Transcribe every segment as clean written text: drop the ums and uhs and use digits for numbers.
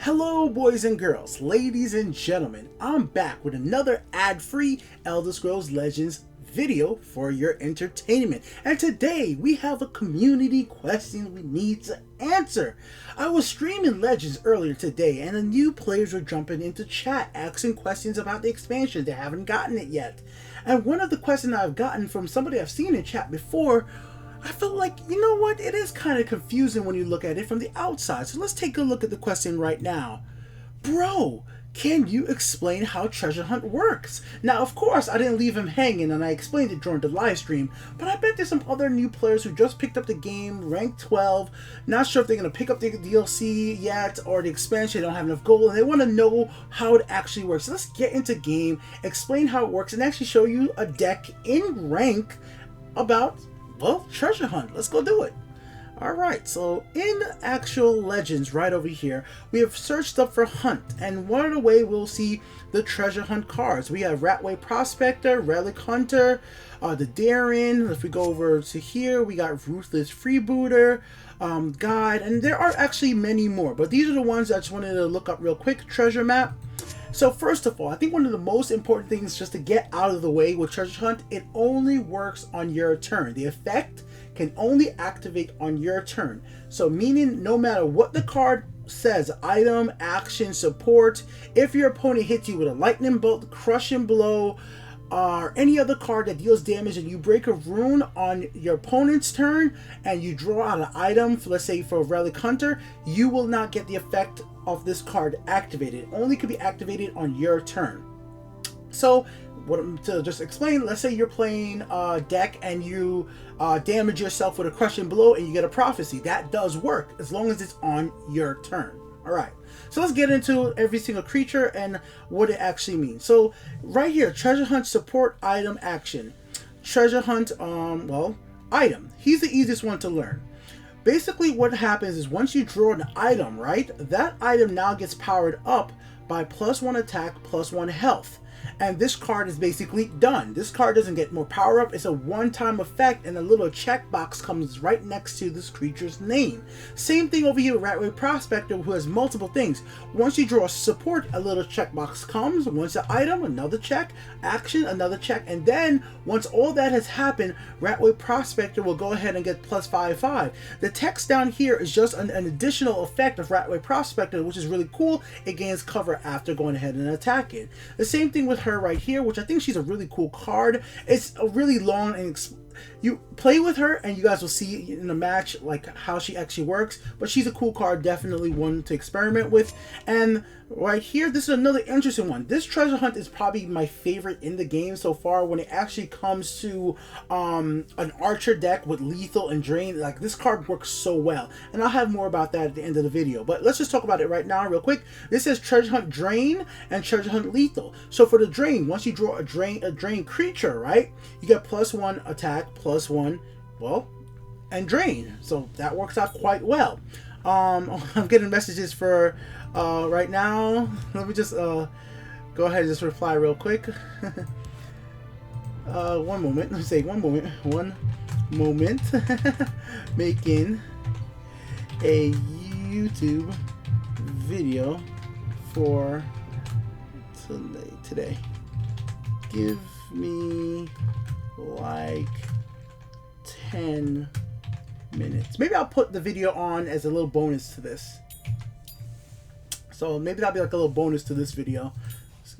Hello boys and girls, ladies and gentlemen, I'm back with another ad-free Elder Scrolls Legends video for your entertainment. And today we have a community question we need to answer. I was streaming Legends earlier today and the new players were jumping into chat asking questions about the expansion. They haven't gotten it yet. And one of the questions I've gotten from somebody I've seen in chat before, I feel like, you know what, it is kind of confusing when you look at it from the outside. So let's take a look at the question right now. Bro, can you explain how Treasure Hunt works? Now, of course, I didn't leave him hanging and I explained it during the live stream, but I bet there's some other new players who just picked up the game, ranked 12, not sure if they're going to pick up the DLC yet or the expansion, they don't have enough gold, and they want to know how it actually works. So let's get into game, explain how it works, and actually show you a deck in rank about, well, Treasure Hunt. Let's go do it. Alright, so in actual Legends right over here, we have searched up for Hunt, and one of the way we'll see the Treasure Hunt cards. We have Ratway Prospector, Relic Hunter, the Daring. If we go over to here, we got Ruthless Freebooter, Guide, and there are actually many more, but these are the ones I just wanted to look up real quick. Treasure Map. So first of all, I think one of the most important things just to get out of the way with Treasure Hunt, it only works on your turn. The effect can only activate on your turn. So meaning no matter what the card says, item, action, support, if your opponent hits you with a lightning bolt, crushing blow, or any other card that deals damage and you break a rune on your opponent's turn and you draw out an item, for, let's say for Relic Hunter, you will not get the effect of this card activated. It only could be activated on your turn. So to just explain, let's say you're playing a deck and you damage yourself with a crushing blow and you get a prophecy. That does work as long as it's on your turn. Alright, so let's get into every single creature and what it actually means. So right here, Treasure Hunt support item action. Treasure Hunt, well, item. He's the easiest one to learn. Basically what happens is once you draw an item, right, that item now gets powered up by +1 attack, +1 health. And this card is basically done. This card doesn't get more power up. It's a one-time effect, and a little checkbox comes right next to this creature's name. Same thing over here with Ratway Prospector, who has multiple things. Once you draw support, a little checkbox comes. Once an item, another check. Action, another check. And then once all that has happened, Ratway Prospector will go ahead and get +5/5. The text down here is just an additional effect of Ratway Prospector, which is really cool. It gains cover after going ahead and attacking. The same thing with her right here, which I think she's a really cool card. It's a really long and you play with her and you guys will see in the match like how she actually works, but she's a cool card, definitely one to experiment with. And right here, this is another interesting one. This Treasure Hunt is probably my favorite in the game so far when it actually comes to an archer deck with lethal and drain. Like, this card works so well, and I'll have more about that at the end of the video, but let's just talk about it right now real quick. This says Treasure Hunt Drain and Treasure Hunt Lethal. So for the drain, once you draw a drain creature, right, you get +1 attack, +1, well, and drain. So that works out quite well. I'm getting messages for right now. Let me just go ahead and just reply real quick. One moment. Let me say one moment. Making a YouTube video for today. Give me like 10 minutes. Maybe I'll put the video on as a little bonus to this. So maybe that'll be like a little bonus to this video.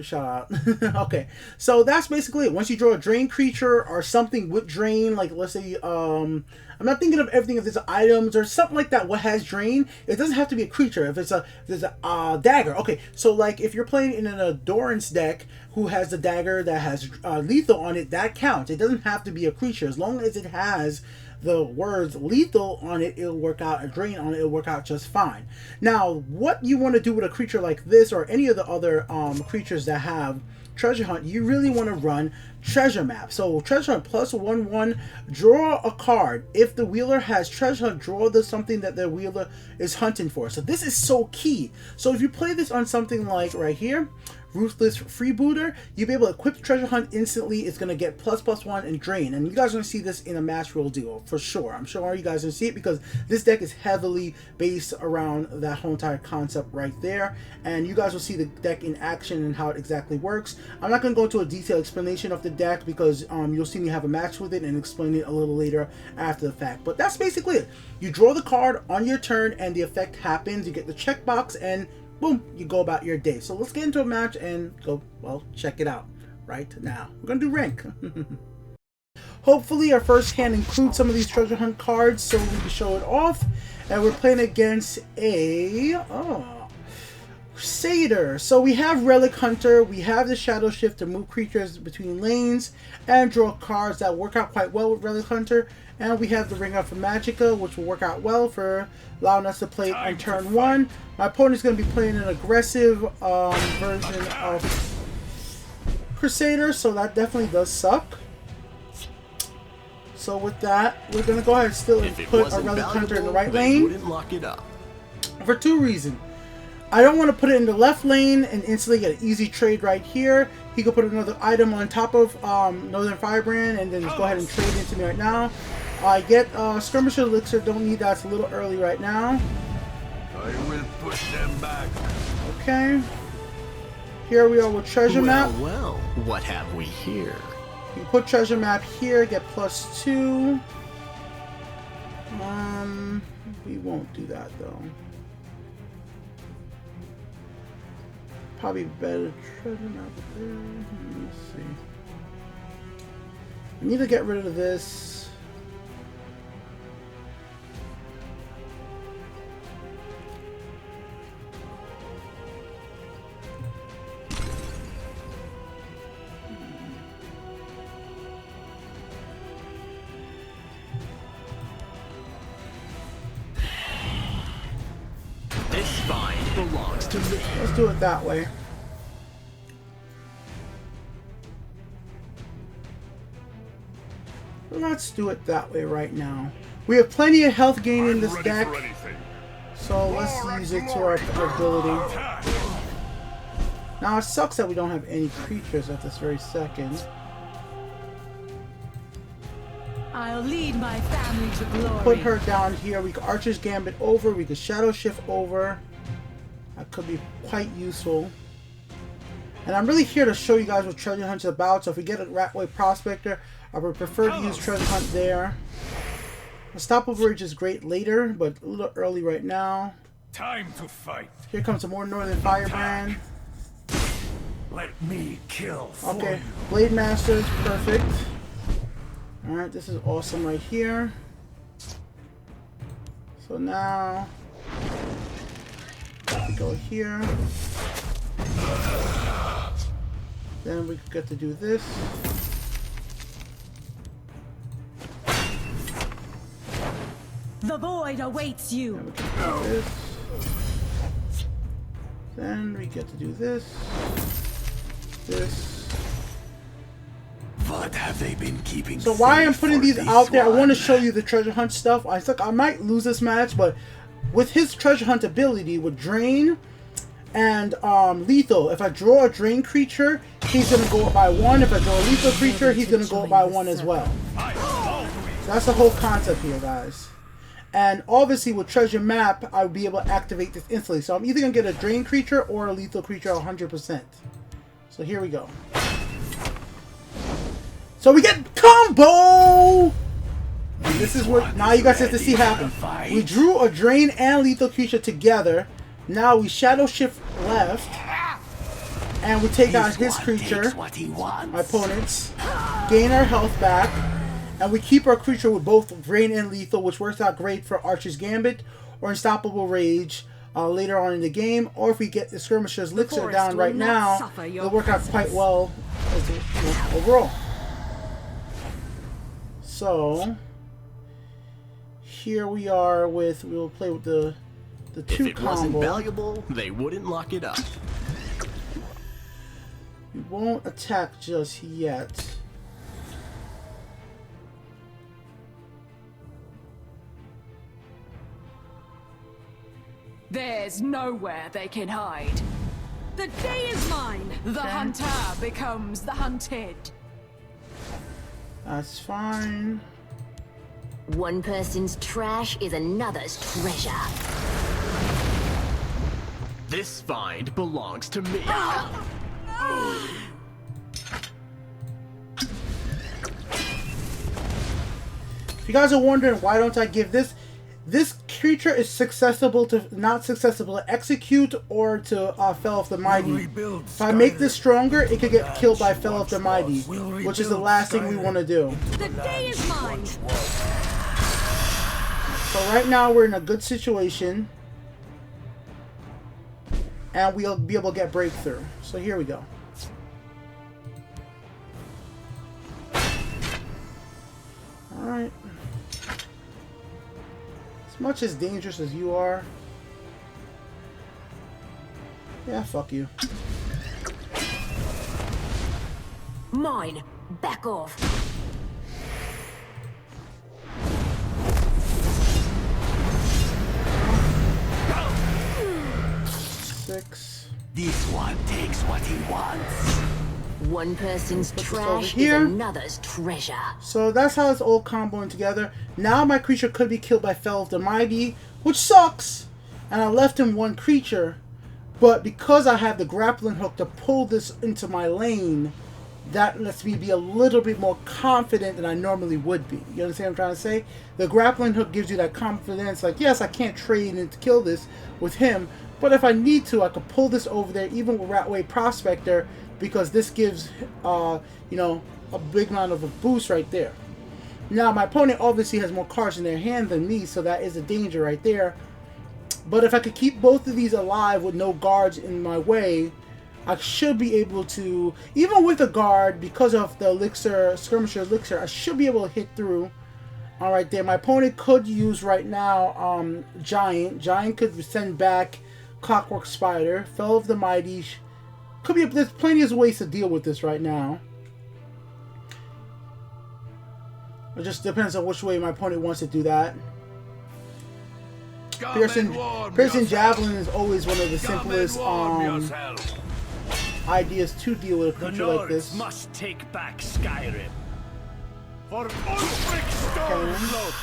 Shout out. Okay, so that's basically it. Once you draw a drain creature or something with drain, like let's say I'm not thinking of everything. If there's items or something like that what has drain, it doesn't have to be a creature. If there's a dagger, okay, so like if you're playing in an endurance deck who has a dagger that has lethal on it, that counts. It doesn't have to be a creature. As long as it has the words lethal on it, it'll work out. A drain on it, it'll work out just fine. Now, what you want to do with a creature like this or any of the other creatures that have Treasure Hunt, you really want to run Treasure Map. So Treasure Hunt +1/1, draw a card. If the wheeler has Treasure Hunt, draw something that the wheeler is hunting for. So this is so key. So if you play this on something like right here, Ruthless Freebooter, you'll be able to equip Treasure Hunt instantly. It's going to get ++1 and Drain. And you guys are going to see this in a match roll duo for sure. I'm sure you guys are going to see it because this deck is heavily based around that whole entire concept right there. And you guys will see the deck in action and how it exactly works. I'm not going to go into a detailed explanation of the deck because you'll see me have a match with it and explain it a little later after the fact. But that's basically it. You draw the card on your turn and the effect happens. You get the checkbox and boom, you go about your day. So let's get into a match and go, well, check it out right now. We're going to do rank. Hopefully our first hand includes some of these treasure hunt cards so we can show it off. And we're playing against a Crusader. So we have Relic Hunter, we have the Shadow Shift to move creatures between lanes and draw cards that work out quite well with Relic Hunter. And we have the Ring of Magicka, which will work out well for allowing us to play on turn 1. My opponent's going to be playing an aggressive version of Crusader, so that definitely does suck. So with that, we're going to go ahead and still put a Relic Hunter in the right lane. Lock it up. For 2 reasons. I don't want to put it in the left lane and instantly get an easy trade right here. He could put another item on top of Northern Firebrand and then just go ahead and trade into me right now. I get Skirmisher Elixir, don't need that, it's a little early right now. I will push them back. Okay. Here we are with Treasure Map. Well, what have we here? You put Treasure Map here, get +2. We won't do that though. Probably better Treasure Map there. Let's see. I need to get rid of this. This find belongs to me. Let's do it that way. Let's do it that way right now. We have plenty of health gain in this deck, so let's use it to our ability. Now it sucks that we don't have any creatures at this very second. I'll lead my family to glory. Put her down here. We could Archer's Gambit over. We could Shadow Shift over. That could be quite useful. And I'm really here to show you guys what Treasure Hunt is about. So if we get a Ratway Prospector, I would prefer to use Treasure Hunt there. Unstoppable Rage is great later, but a little early right now. Time to fight. Here comes some more Northern Firebrand. Let me kill. Okay, Blade Master is perfect. Alright, this is awesome right here. So now we go here. Then we get to do this. The void awaits you. Then we can do this. Then we get to do this. This. What have they been keeping? So why I'm putting these out there, I want to show you the treasure hunt stuff. I think I might lose this match, but with his treasure hunt ability with Drain and lethal, if I draw a Drain creature, he's gonna go up by 1. If I draw a lethal creature, he's gonna go up by 1 as well. So that's the whole concept here, guys. And obviously with Treasure Map, I'll be able to activate this instantly. So I'm either gonna get a Drain creature or a lethal creature 100%. So here we go. So we get combo! And this is what now you guys have to see happen. We drew a Drain and lethal creature together. Now we Shadow Shift left. And we take out his creature, my opponent's, gain our health back, and we keep our creature with both Drain and lethal, which works out great for Archer's Gambit or Unstoppable Rage later on in the game. Or if we get the Skirmisher's Elixir down right now, it'll work out quite well overall. So here we are with, we'll play with the 2 combo. If it wasn't valuable, they wouldn't lock it up. We won't attack just yet. There's nowhere they can hide. The day is mine. The hunter becomes the hunted. That's fine. One person's trash is another's treasure. This find belongs to me. If you guys are wondering why don't I give this creature is not successful to execute or to Fell of the Mighty. If I make this stronger, it could get killed by Fell of the Mighty, which is the last thing we want to do. The day is mine. So right now we're in a good situation, and we'll be able to get breakthrough. So here we go. All right. As much as dangerous as you are, yeah, fuck you. Mine. Back off. Six. This one takes what he wants. One person's Put this over trash is here. another's treasure. So that's how it's all comboing together. Now my creature could be killed by Fell of the Mighty, which sucks. And I left him one creature. But because I have the grappling hook to pull this into my lane, that lets me be a little bit more confident than I normally would be. You understand what I'm trying to say? The grappling hook gives you that confidence. Like, yes, I can't trade and to kill this with him. But if I need to, I could pull this over there, even with Ratway Prospector, because this gives, you know, a big amount of a boost right there. Now, my opponent obviously has more cards in their hand than me, so that is a danger right there. But if I could keep both of these alive with no guards in my way, I should be able to, even with a guard, because of the elixir, skirmisher elixir, I should be able to hit through. All right, there. My opponent could use right now Giant. Giant could send back Clockwork Spider. Fell of the Mighty. Could be. There's plenty of ways to deal with this right now. It just depends on which way my opponent wants to do that. Piercing Javelin is always one of the simplest ideas to deal with a creature like this. Must take back Skyrim. For Ulfric Stormcloak.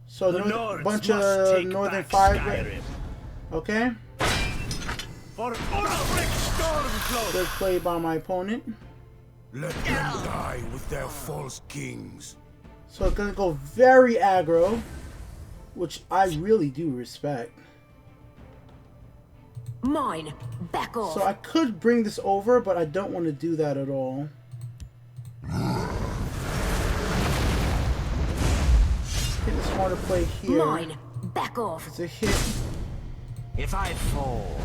So a bunch of Northern Fire. Okay. For Ulfric Stormcloak. Good play by my opponent. Let them die with their false kings. So it's gonna go very aggro, which I really do respect. Mine. Back off. So I could bring this over, but I don't want to do that at all. I think it's smart to play here. Mine. Back off. It's a hit. If I fall,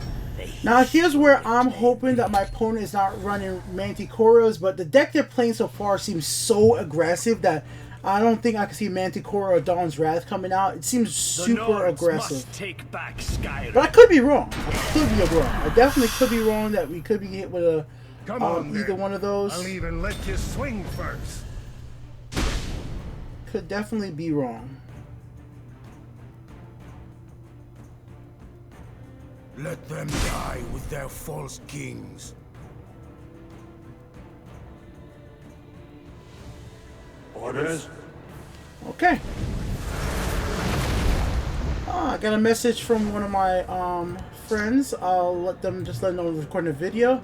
Now here's where I'm hoping that my opponent is not running Manticoras, but the deck they're playing so far seems so aggressive that I don't think I can see Manticora or Dawn's Wrath coming out. It seems super aggressive. Must take back Skyrim. But I could be wrong. I definitely could be wrong that we could be hit with a Come on, either then. one of those. I'll even let you swing first. Could definitely be wrong. Let them die with their false kings. Orders? Okay. I got a message from one of my friends. I'll let them know I'm recording a video.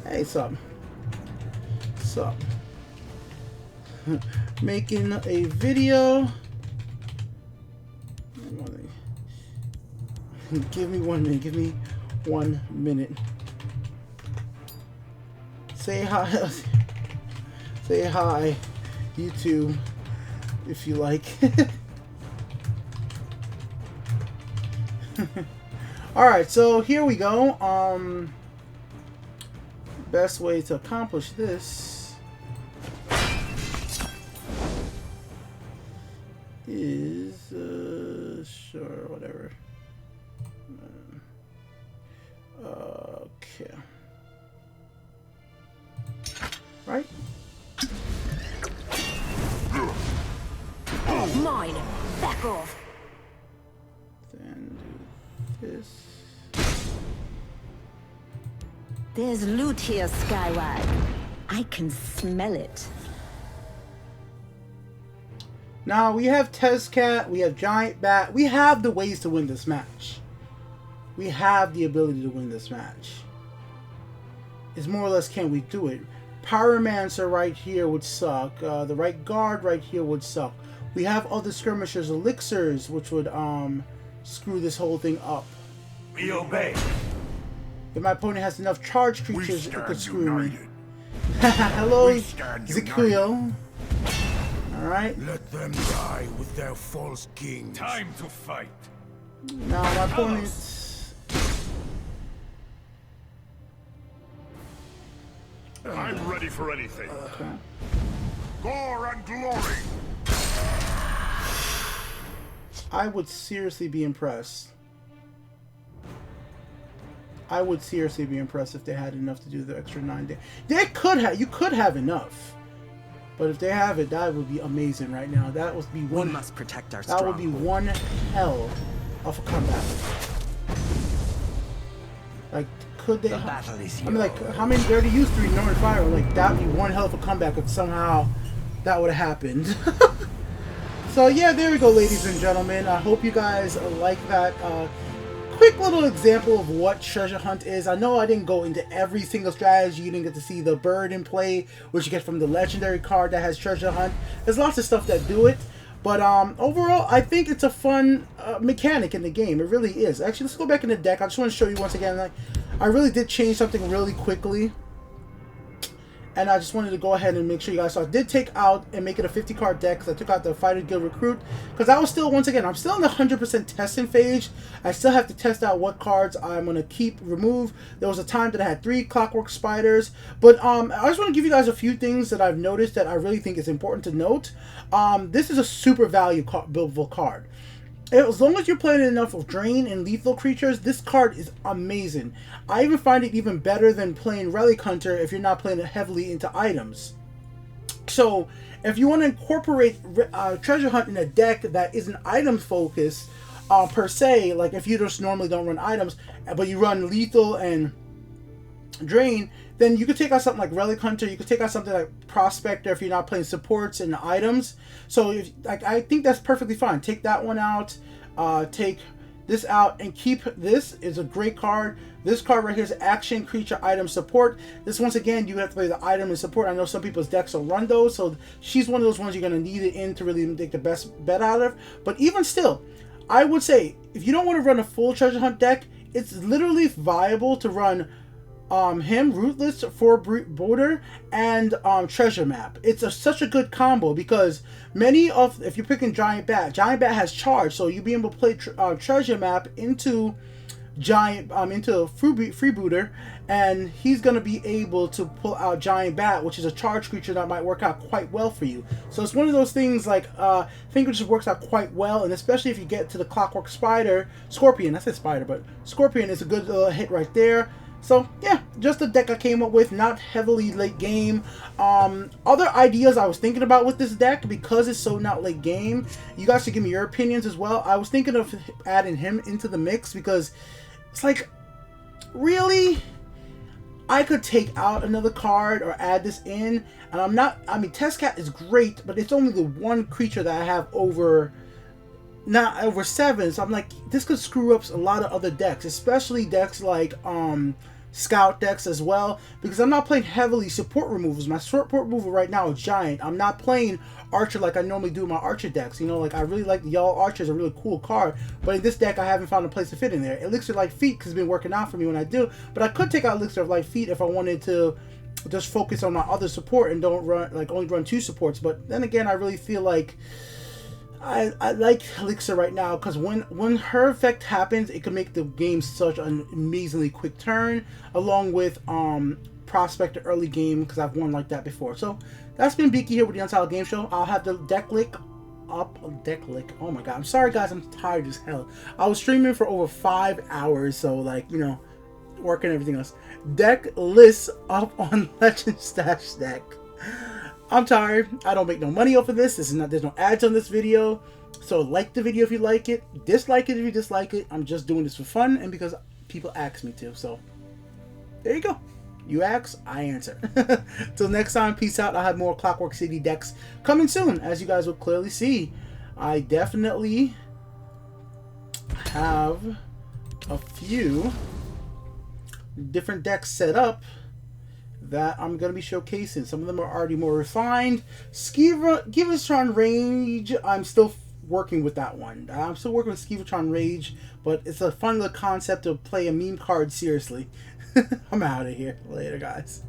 Hey, sup? Sup? Making a video. Give me 1 minute. Give me 1 minute. Say hi. Say hi, YouTube, if you like. Alright, so here we go. Best way to accomplish this is sure, whatever. Okay. Right? Mine. Back off. Then do this. There's loot here, Skywag. I can smell it. Now we have Tezcat, we have Giant Bat. We have the ways to win this match. We have the ability to win this match. It's more or less, can we do it? Pyromancer right here would suck. The right guard right here would suck. We have other skirmishers, elixirs, which would screw this whole thing up. We obey. If my opponent has enough charge creatures, it could screw united. me. Hello, We stand Zikuyo. Alright. Let them die with their false kings. Time to fight. Now my opponent... I'm ready for anything. Okay. Gore and glory. I would seriously be impressed. I would seriously be impressed if they had enough to do the extra 9 days. They could have. You could have enough. But if they have it, that would be amazing right now. That would be one. We must protect our That would be one hell of a comeback. Like, could they? The battle is I mean, like, how many? They already used 3 Northern Fire. Like, that would be one hell of a comeback if somehow that would have happened. So yeah, there we go, ladies and gentlemen. I hope you guys like that quick little example of what Treasure Hunt is. I know I didn't go into every single strategy. You didn't get to see the bird in play, which you get from the legendary card that has Treasure Hunt. There's lots of stuff that do it. But overall, I think it's a fun mechanic in the game. It really is. Actually, let's go back in the deck. I just want to show you once again. Like, I really did change something really quickly. And I just wanted to go ahead and make sure you guys saw. I did take out and make it a 50 card deck because I took out the Fighter Guild Recruit. Because I was still, once again, I'm still in the 100% testing phase. I still have to test out what cards I'm going to keep, remove. There was a time that I had 3 Clockwork Spiders. But I just want to give you guys a few things that I've noticed that I really think is important to note. This is a super value buildable card. As long as you're playing enough of Drain and Lethal creatures, this card is amazing. I even find it even better than playing Relic Hunter if you're not playing it heavily into items. So, if you want to incorporate Treasure Hunt in a deck that isn't item focused, per se, like if you just normally don't run items, but you run Lethal and Drain, then you could take out something like Relic Hunter. You could take out something like Prospector if you're not playing supports and items. So I think that's perfectly fine. Take that one out. Take this out and keep this. Is a great card. This card right here is action, creature, item, support. This, once again, you have to play the item and support. I know some people's decks will run those, so she's one of those ones you're going to need it in to really make the best bet out of. But even still, I would say if you don't want to run a full Treasure Hunt deck, it's literally viable to run him, Ruthless, Border, and Treasure Map. It's such a good combo because if you're picking Giant Bat has charge, so you'll be able to play Treasure Map into into Freebooter, and he's going to be able to pull out Giant Bat, which is a charge creature that might work out quite well for you. So it's one of those things like I think it just works out quite well, and especially if you get to the Clockwork Scorpion. I said Spider, but Scorpion is a good hit right there. So yeah, just a deck I came up with, not heavily late game. Other ideas I was thinking about with this deck, because it's so not late game, you guys should give me your opinions as well. I was thinking of adding him into the mix because it's like, really? I could take out another card or add this in, and I mean, Tezcat is great, but it's only the one creature that I have over 7, so I'm like, this could screw up a lot of other decks, especially decks like Scout decks as well, because I'm not playing heavily support removals. My support removal right now is Giant. I'm not playing Archer like I normally do in my Archer decks. You know, like I really like the Y'all Archer is a really cool card, but in this deck I haven't found a place to fit in there. Elixir Light Feet because it's been working out for me when I do, but I could take out Elixir of Light Feet if I wanted to just focus on my other support and don't run, like, only run 2 supports. But then again, I really feel like I like Elixir right now because when her effect happens, it can make the game such an amazingly quick turn, along with Prospector early game, because I've won like that before. So that's been Beaky here with the Untitled Game Show. I'll have the deck link up. Oh my god, I'm sorry guys, I'm tired as hell. I was streaming for over 5 hours, so like, you know, working and everything else. Deck lists up on Legend Stash Deck. I'm tired. I don't make no money off of this. There's no ads on this video. So like the video if you like it. Dislike it if you dislike it. I'm just doing this for fun and because people ask me to. So there you go. You ask, I answer. Till next time, peace out. I'll have more Clockwork City decks coming soon, as you guys will clearly see. I definitely have a few different decks set up that I'm going to be showcasing. Some of them are already more refined. Skeevatron Rage, I'm still working with that one. I'm still working with Skeevatron Rage, but it's a fun little concept to play a meme card seriously. I'm out of here. Later, guys.